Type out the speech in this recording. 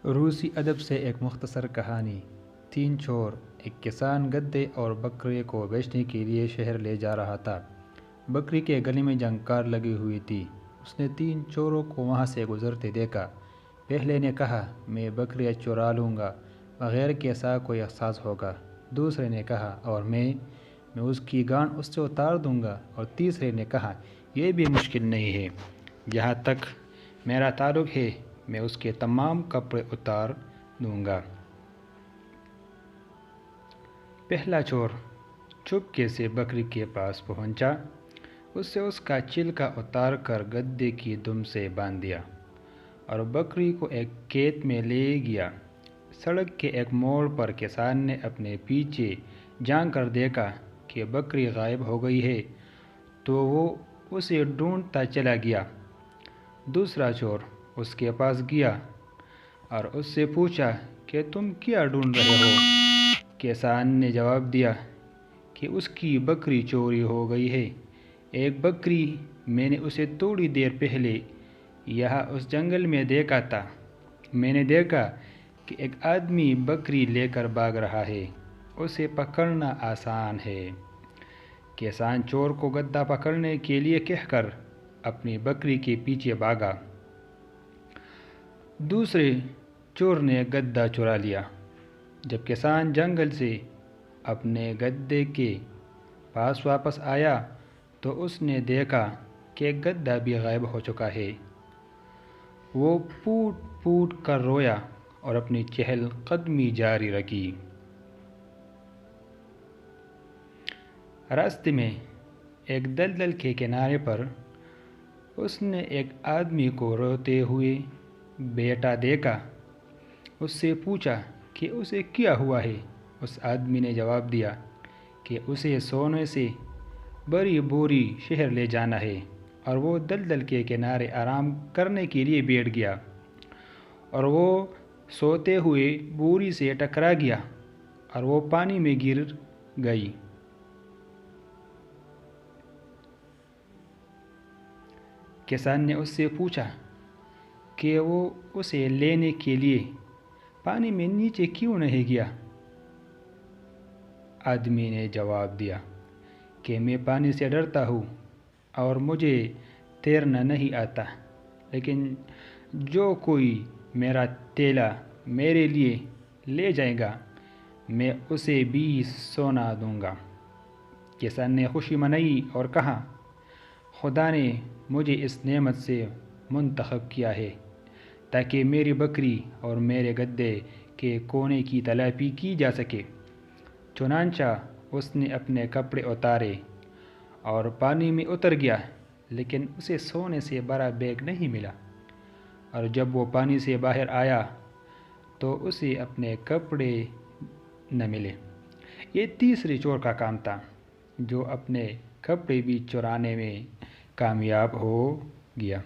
روسی ادب سے ایک مختصر کہانی۔ 3 چور۔ ایک کسان گدے اور بکرے کو بیچنے کے لیے شہر لے جا رہا تھا۔ بکری کے گلے میں جھنکار لگی ہوئی تھی۔ اس نے 3 چوروں کو وہاں سے گزرتے دیکھا۔ پہلے نے کہا، میں بکریاں چرا لوں گا، بغیر کیسا کوئی احساس ہوگا۔ دوسرے نے کہا، اور میں اس کی گانٹ اس سے اتار دوں گا۔ اور تیسرے نے کہا، یہ بھی مشکل نہیں ہے، جہاں تک میرا تعلق ہے میں اس کے تمام کپڑے اتار دوں گا۔ پہلا چور چپکے سے بکری کے پاس پہنچا۔ اس سے اس کا چلکا اتار کر گدے کی دم سے باندھ دیا اور بکری کو ایک کھیت میں لے گیا۔ سڑک کے ایک موڑ پر کسان نے اپنے پیچھے جھانک کر دیکھا کہ بکری غائب ہو گئی ہے، تو وہ اسے ڈھونڈتا چلا گیا۔ دوسرا چور اس کے پاس گیا اور اس سے پوچھا کہ تم کیا ڈھونڈ رہے ہو؟ کسان نے جواب دیا کہ اس کی بکری چوری ہو گئی ہے۔ ایک بکری میں نے اسے تھوڑی دیر پہلے یہاں اس جنگل میں دیکھا تھا۔ میں نے دیکھا کہ ایک آدمی بکری لے کر بھاگ رہا ہے، اسے پکڑنا آسان ہے۔ کسان چور کو گدھا پکڑنے کے لیے کہہ کر اپنی بکری کے پیچھے بھاگا۔ دوسرے چور نے گدھا چرا لیا۔ جب کسان جنگل سے اپنے گدھے کے پاس واپس آیا تو اس نے دیکھا کہ گدھا بھی غائب ہو چکا ہے۔ وہ پھوٹ پھوٹ کر رویا اور اپنی چہل قدمی جاری رکھی۔ راستے میں ایک دلدل کے کنارے پر اس نے ایک آدمی کو روتے ہوئے بیٹھا دیکھا۔ اس سے پوچھا کہ اسے کیا ہوا ہے۔ اس آدمی نے جواب دیا کہ اسے سونے سے بھری بوری شہر لے جانا ہے، اور وہ دلدل کے کنارے آرام کرنے کے لیے بیٹھ گیا، اور وہ سوتے ہوئے بوری سے ٹکرا گیا اور وہ پانی میں گر گئی۔ کسان نے اس سے پوچھا کہ وہ اسے لینے کے لیے پانی میں نیچے کیوں نہیں گیا؟ آدمی نے جواب دیا کہ میں پانی سے ڈرتا ہوں اور مجھے تیرنا نہیں آتا، لیکن جو کوئی میرا تھیلا میرے لیے لے جائے گا میں اسے بھی سونا دوں گا۔ کسان نے خوشی منائی اور کہا، خدا نے مجھے اس نعمت سے منتخب کیا ہے تاکہ میری بکری اور میرے گدھے کے کونے کی تلافی کی جا سکے۔ چنانچہ اس نے اپنے کپڑے اتارے اور پانی میں اتر گیا، لیکن اسے سونے سے بھرا بیگ نہیں ملا، اور جب وہ پانی سے باہر آیا تو اسے اپنے کپڑے نہ ملے۔ یہ تیسرے چور کا کام تھا، جو اپنے کپڑے بھی چرانے میں کامیاب ہو گیا۔